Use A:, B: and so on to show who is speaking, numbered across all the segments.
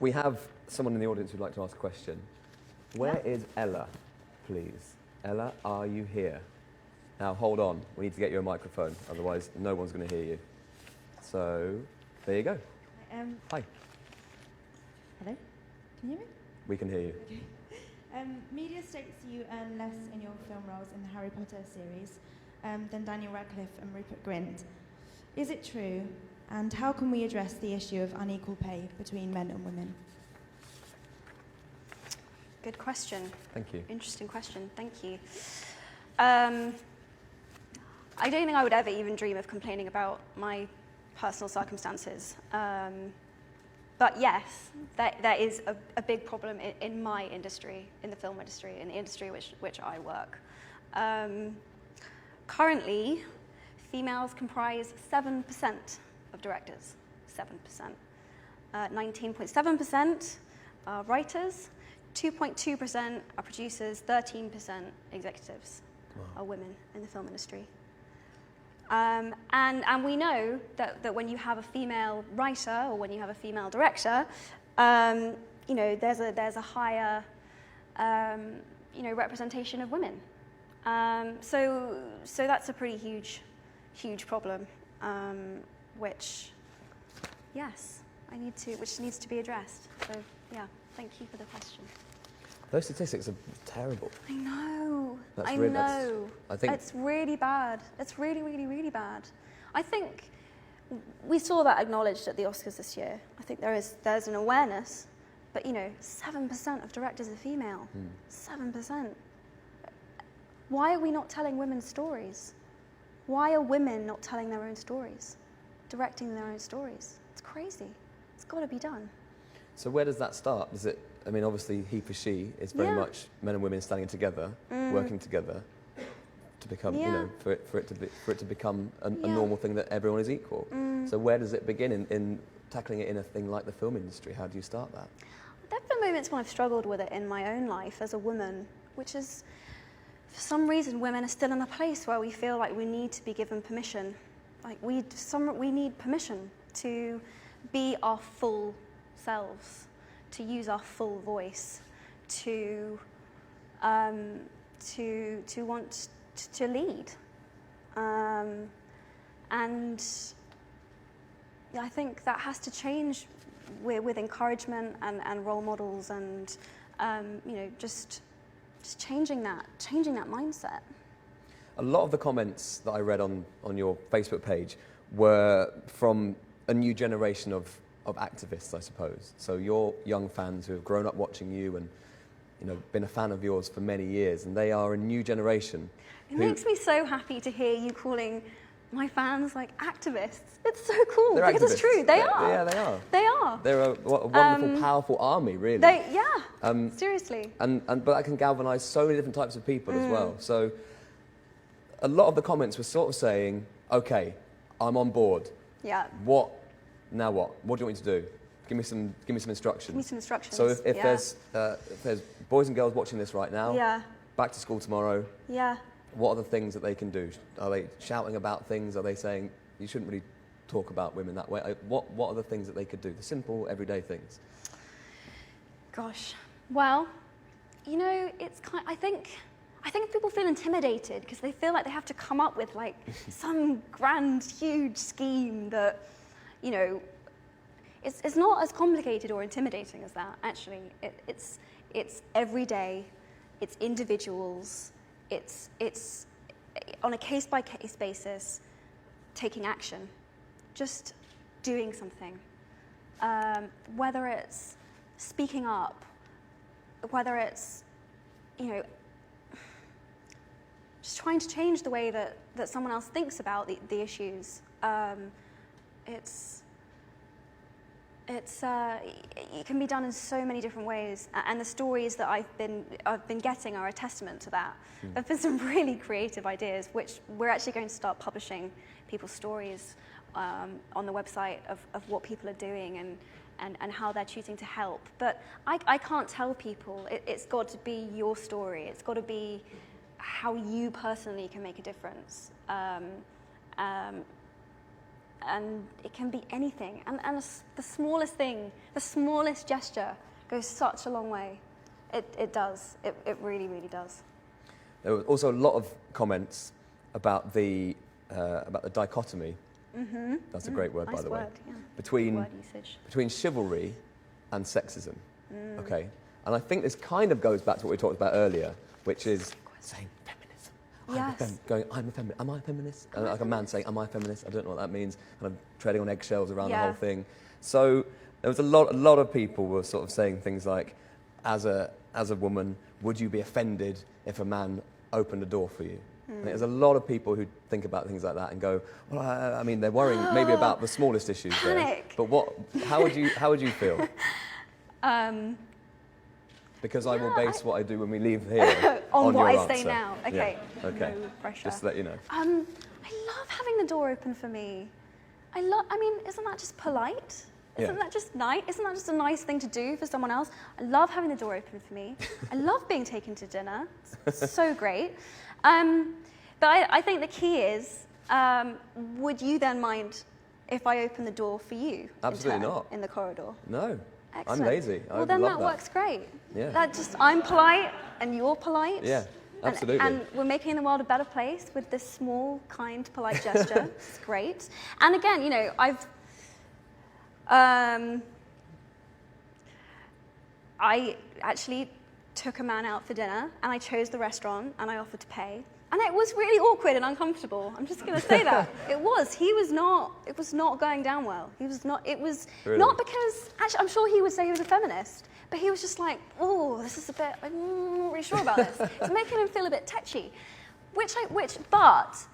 A: We have someone in the audience who'd like to ask a question. Where is Ella, please? Ella, are you here? Now, hold on. We need to get you a microphone, otherwise no one's going to hear you. So, there you go. Hi.
B: Hello? Can you hear me?
A: We can hear you.
B: Okay. Media states you earn less in your film roles in the Harry Potter series than Daniel Radcliffe and Rupert Grint. Is it true? And how can we address the issue of unequal pay between men and women?
C: Good question.
A: Thank you.
C: Interesting question. Thank you. I don't think I would ever even dream of complaining about my personal circumstances. But yes, there is a big problem in my industry, in the film industry, in the industry which I work. Currently, females comprise 7% of directors, 7%. 19.7% are writers, 2.2% are producers, 13% executives are women in the film industry. And we know that when you have a female writer or when you have a female director, there's a higher representation of women. So that's a pretty huge problem, which needs to be addressed. So yeah, thank you for the question.
A: Those statistics are terrible.
C: I know. I think it's really bad. It's really, really, really bad. I think we saw that acknowledged at the Oscars this year. I think there's an awareness, but 7% of directors are female. 7%. Why are we not telling women's stories? Why are women not telling their own stories, directing their own stories? It's crazy. It's got to be done.
A: So where does that start? Is it? I mean, obviously, he for she is very much men and women standing together, working together to become, for it to become a normal thing that everyone is equal. So where does it begin in tackling it in a thing like the film industry? How do you start that?
C: There have been moments when I've struggled with it in my own life as a woman, which is, for some reason, women are still in a place where we feel like we need to be given permission. Like we need permission to be our full selves, to use our full voice, to want to lead, and I think that has to change with encouragement and role models and just changing that mindset.
A: A lot of the comments that I read on your Facebook page were from a new generation of activists, I suppose. So you're young fans who have grown up watching you and been a fan of yours for many years, and they are a new generation.
C: It makes me so happy to hear you calling my fans like activists. It's so cool.
A: They're
C: because
A: activists.
C: It's true. They are.
A: Yeah, they are.
C: They are.
A: They're a wonderful, powerful army, really.
C: Seriously.
A: But that can galvanise so many different types of people as well. So a lot of the comments were sort of saying, "Okay, I'm on board.
C: Yeah.
A: Now what? What do you want me to do? Give me some instructions."
C: Give me some instructions.
A: So if there's boys and girls watching this right now, back to school tomorrow.
C: Yeah.
A: What are the things that they can do? Are they shouting about things? Are they saying you shouldn't really talk about women that way? What are the things that they could do? The simple, everyday things.
C: Gosh. Well, it's I think people feel intimidated because they feel like they have to come up with like some grand, huge scheme that, it's not as complicated or intimidating as that. Actually, it's everyday, it's individuals, it's on a case-by-case basis, taking action, just doing something. Whether it's speaking up, whether it's, just trying to change the way that someone else thinks about the issues. It can be done in so many different ways, and the stories that I've been getting are a testament to that. There've been some really creative ideas, which we're actually going to start publishing people's stories on the website of what people are doing and how they're choosing to help. But I can't tell people. It's got to be your story. It's got to be how you personally can make a difference. it can be anything. And the smallest thing, the smallest gesture goes such a long way. It does. It really, really does.
A: There were also a lot of comments about the dichotomy. Mm-hmm. That's a great word,
C: nice
A: by the way.
C: Word, yeah.
A: Between chivalry and sexism. Okay, and I think this kind of goes back to what we talked about earlier, which is saying feminism.
C: Yes.
A: I'm a feminist. Am I a feminist? Like a man saying, "Am I a feminist?" I don't know what that means. Kind of treading on eggshells around the whole thing. So there was a lot of people were sort of saying things like, as a woman, would you be offended if a man opened a door for you? And there's a lot of people who think about things like that and go, well, I mean, they're worrying maybe about the smallest issues
C: Panic.
A: there. But how would you feel? Because I will base what I do when we leave here on
C: what
A: your
C: I say
A: answer.
C: now. Okay.
A: Yeah. Okay.
C: No pressure.
A: Just to let you know.
C: I love having the door open for me. I mean, isn't that just polite? Isn't that just nice? Isn't that just a nice thing to do for someone else? I love having the door open for me. I love being taken to dinner. It's so great. But I think the key is, would you then mind if I open the door for you?
A: Absolutely not.
C: In the corridor?
A: No.
C: Excellent.
A: I'm lazy.
C: Well, then that works great.
A: Yeah.
C: I'm polite and you're polite.
A: Yeah, absolutely.
C: And we're making the world a better place with this small, kind, polite gesture. It's great. And again, you know, I actually took a man out for dinner and I chose the restaurant and I offered to pay. And it was really awkward and uncomfortable. I'm just going to say that. It was not going down well.
A: Really?
C: Not because, actually, I'm sure he would say he was a feminist, but he was just like, oh, this is a bit, I'm not really sure about this. It's making him feel a bit touchy. But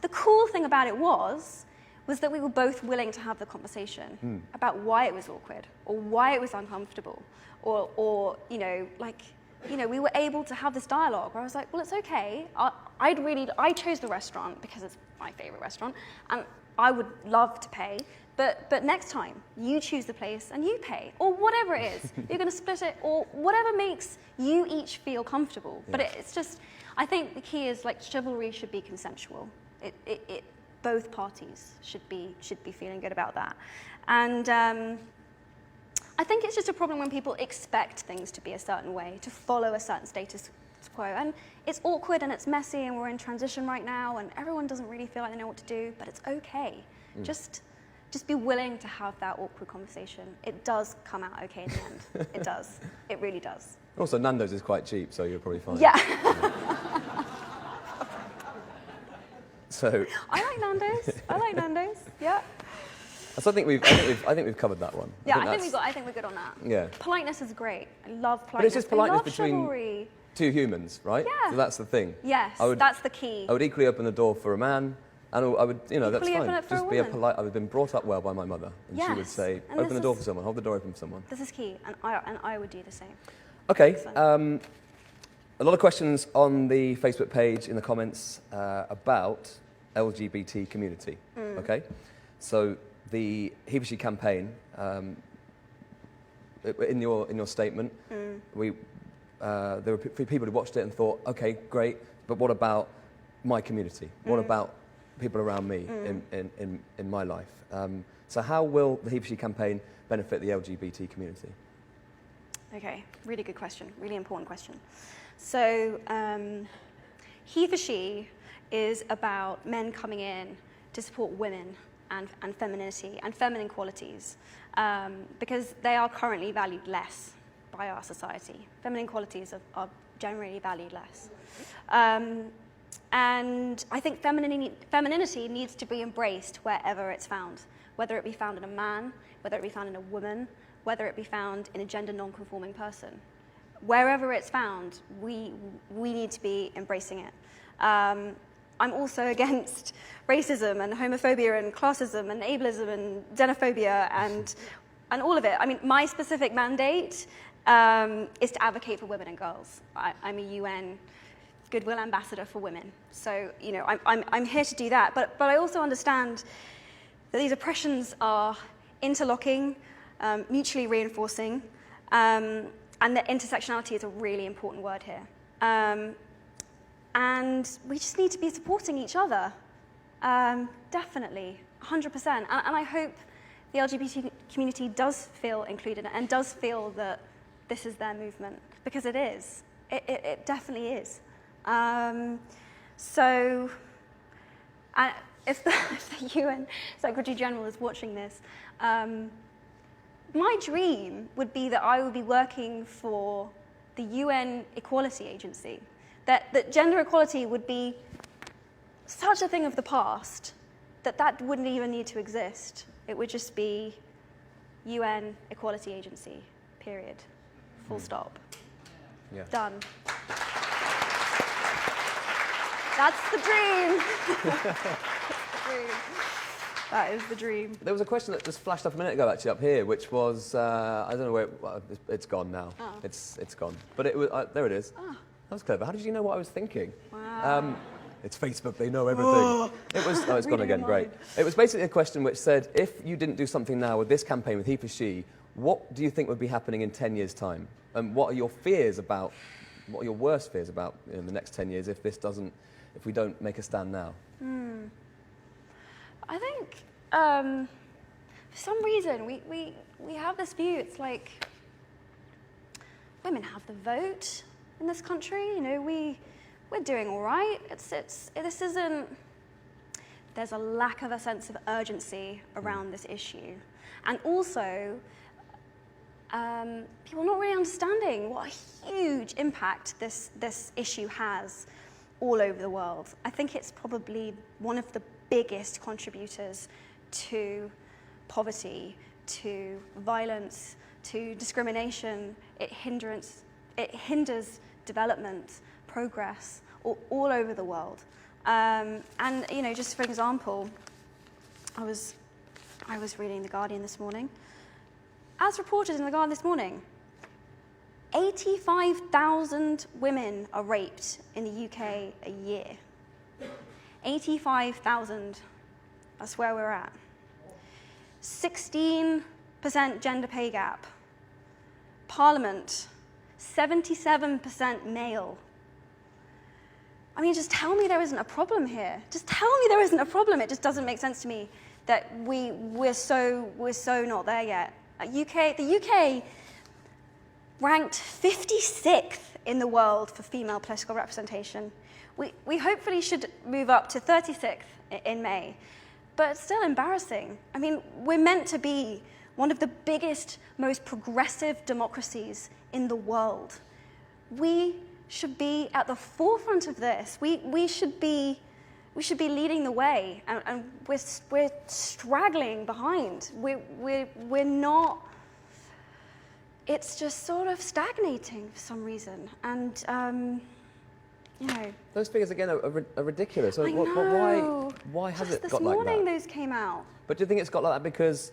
C: the cool thing about it was that we were both willing to have the conversation about why it was awkward or why it was uncomfortable or you know, like, you know, we were able to have this dialogue where I was like, well, it's okay. I chose the restaurant because it's my favorite restaurant and I would love to pay, but next time you choose the place and you pay or whatever it is. You're going to split it or whatever makes you each feel comfortable. Yeah. But it's just, I think the key is like chivalry should be consensual. Both parties should be feeling good about that. And I think it's just a problem when people expect things to be a certain way, to follow a certain status quo. And it's awkward and it's messy and we're in transition right now and everyone doesn't really feel like they know what to do, but it's okay. Just be willing to have that awkward conversation. It does come out okay in the end. It does. It really does.
A: Also, Nando's is quite cheap, so you're probably fine.
C: Yeah.
A: So
C: I like Nando's. Yeah.
A: So I think we've covered that one.
C: Yeah, I think we're good on that.
A: Yeah.
C: Politeness is great. I love politeness.
A: But it's just politeness between
C: chivalry.
A: Two humans, right?
C: Yeah.
A: So that's the thing.
C: Yes, that's the key.
A: I would equally open the door for a man, and I would, you know,
C: Equally
A: that's
C: open
A: fine.
C: it for
A: Just
C: a
A: be
C: woman.
A: polite. I've been brought up well by my mother, and she would
C: Yes.
A: say,
C: And
A: "Open the door for someone. Hold the door open for someone."
C: This is key, and I would do the same.
A: Okay. A lot of questions on the Facebook page in the comments about LGBT community. Okay, so the He for She campaign, in your statement, there were people who watched it and thought, okay, great, but what about my community? What about people around me in my life? So how will the He for She campaign benefit the LGBT community? Okay,
C: really good question, really important question. So He for She is about men coming in to support women and femininity and feminine qualities because they are currently valued less by our society. Feminine qualities are generally valued less. And I think femininity needs to be embraced wherever it's found, whether it be found in a man, whether it be found in a woman, whether it be found in a gender non-conforming person. Wherever it's found, we need to be embracing it. I'm also against racism and homophobia and classism and ableism and xenophobia and all of it. I mean, my specific mandate is to advocate for women and girls. I'm a UN Goodwill Ambassador for Women. So, you know, I'm here to do that. But I also understand that these oppressions are interlocking, mutually reinforcing, and that intersectionality is a really important word here. And we just need to be supporting each other, definitely. 100%. And I hope the LGBT community does feel included and does feel that this is their movement, because it is. It definitely is. So if the UN Secretary General is watching this, my dream would be that I would be working for the UN Equality Agency, that gender equality would be such a thing of the past that wouldn't even need to exist. It would just be UN Equality Agency, period. Full stop.
A: Yeah.
C: Done. That's the dream. That is the dream.
A: There was a question that just flashed up a minute ago, actually, up here, which was, I don't know where, it's gone now.
C: Oh.
A: It's gone. But it was, there it is.
C: Oh.
A: That was clever. How did you know what I was thinking?
C: Wow.
A: It's Facebook, they know everything. It was, oh, it's gone again, great. It was basically a question which said, if you didn't do something now with this campaign, with He for She, what do you think would be happening in 10 years' time? And what are your fears about, what are your worst fears about in the next 10 years if we don't make a stand now?
C: I think, for some reason, we have this view, it's like, women have the vote in this country, you know, we're doing all right. This isn't, there's a lack of a sense of urgency around this issue. And also, people not really understanding what a huge impact this issue has all over the world. I think it's probably one of the biggest contributors to poverty, to violence, to discrimination. It hinders development, progress, all over the world. And you know, just for example, I was reading The Guardian this morning. As reported in The Guardian this morning, 85,000 women are raped in the UK a year. 85,000, that's where we're at. 16% gender pay gap. Parliament, 77% male. I mean, just tell me there isn't a problem here. Just tell me there isn't a problem. It just doesn't make sense to me that we're so not there yet. The UK ranked 56th in the world for female political representation. We hopefully should move up to 36th in May, but it's still embarrassing. I mean, we're meant to be one of the biggest, most progressive democracies in the world. We should be at the forefront of this. We should be leading the way, and we're straggling behind. We're not. It's just sort of stagnating for some reason, and you know. Those
A: figures again are ridiculous.
C: I know.
A: Why has
C: just
A: it got like that?
C: This morning those came out.
A: But do you think it's got like that because,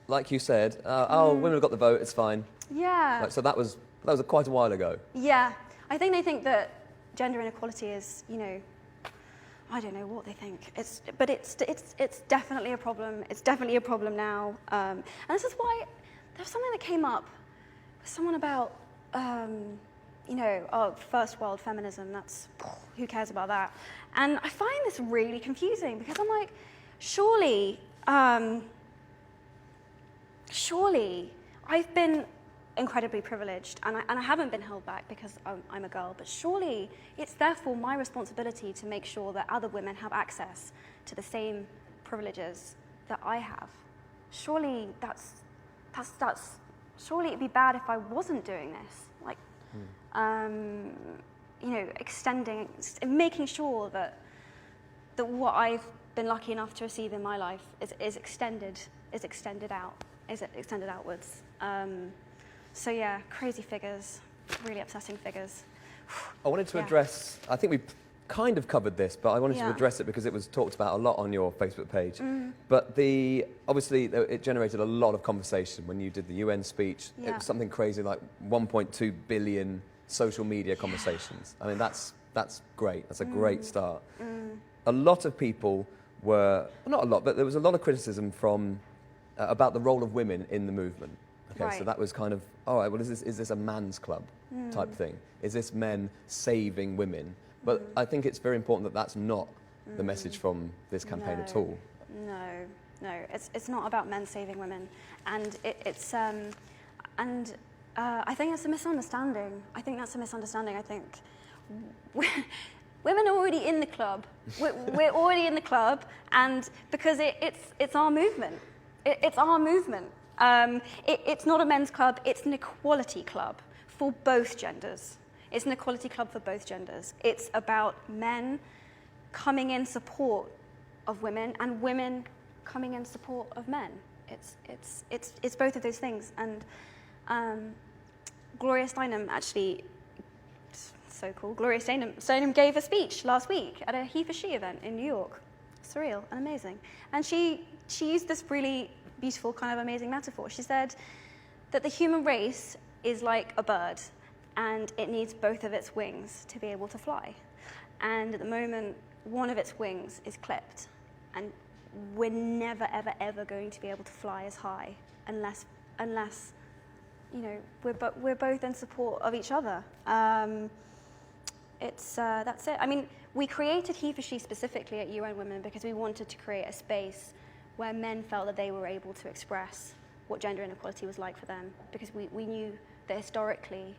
A: like you said, oh, women have got the vote, it's fine.
C: Yeah.
A: Like, so that was quite a while ago.
C: Yeah, I think they think that gender inequality is, you know, I don't know what they think. It's definitely a problem. It's definitely a problem now. And this is why there's something that came up. Someone about, you know, first world feminism. That's, who cares about that? And I find this really confusing because I'm like, surely I've been incredibly privileged and I haven't been held back because I'm a girl, but surely it's therefore my responsibility to make sure that other women have access to the same privileges that I have. Surely surely it'd be bad if I wasn't doing this. Like, you know, making sure that what I've been lucky enough to receive in my life is extended outwards. So yeah, crazy figures, really upsetting figures.
A: I wanted to address, I think we kind of covered this, but I wanted to address it because it was talked about a lot on your Facebook page. But obviously it generated a lot of conversation when you did the UN speech. It was something crazy like 1.2 billion social media conversations. I mean, that's great. That's a great start. A lot of people were, well, not a lot, but there was a lot of criticism from about the role of women in the movement. Okay, so that was kind of, all right, well, is this a man's club type thing? Is this men saving women? But I think it's very important that that's not the message from this campaign at all.
C: No, No, it's not about men saving women, and I think it's a misunderstanding. I think women are already in the club. We're already in the club, and because it's our movement. It's our movement. It's not a men's club. It's an equality club for both genders. It's an equality club for both genders. It's about men coming in support of women and women coming in support of men. It's both of those things. And Gloria Steinem actually, so cool. Gloria Steinem gave a speech last week at a He for She event in New York. Surreal and amazing. And she used this really beautiful, kind of amazing metaphor. She said that the human race is like a bird, and it needs both of its wings to be able to fly. And at the moment, one of its wings is clipped, and we're never, ever, ever going to be able to fly as high unless you know, we're both in support of each other. That's it. I mean, we created He for She specifically at UN Women because we wanted to create a space where men felt that they were able to express what gender inequality was like for them, because we knew that historically,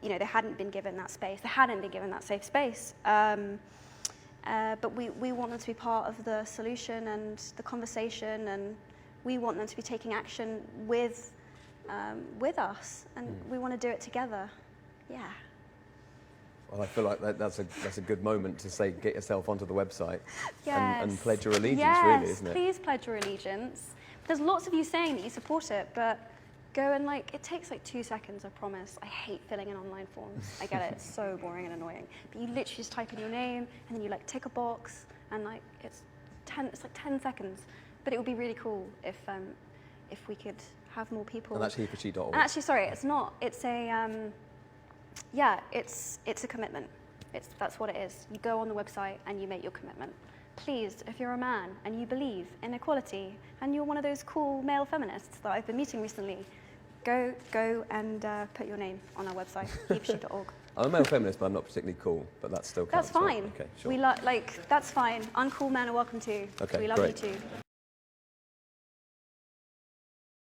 C: you know, they hadn't been given that space, they hadn't been given that safe space. But we want them to be part of the solution and the conversation, and we want them to be taking action with us, and we want to do it together. Yeah.
A: Well, I feel like that's a good moment to say, get yourself onto the website and pledge your allegiance, really, isn't it?
C: Please pledge your allegiance. There's lots of you saying that you support it, but go and it takes 2 seconds, I promise. I hate filling in online forms. I get it, it's so boring and annoying. But you literally just type in your name, and then you tick a box, and it's 10 seconds. But it would be really cool if we could have more people.
A: And that's heforshe.org.
C: And actually, sorry, it's not. It's a it's a commitment. That's what it is. You go on the website and you make your commitment. Please, if you're a man and you believe in equality and you're one of those cool male feminists that I've been meeting recently, go and put your name on our website, heforshe.org.
A: I'm a male feminist, but I'm not particularly cool, but that still counts.
C: That's fine.
A: Right? Okay, sure.
C: That's fine. Uncool men are welcome too.
A: Okay,
C: we love
A: great.
C: you too.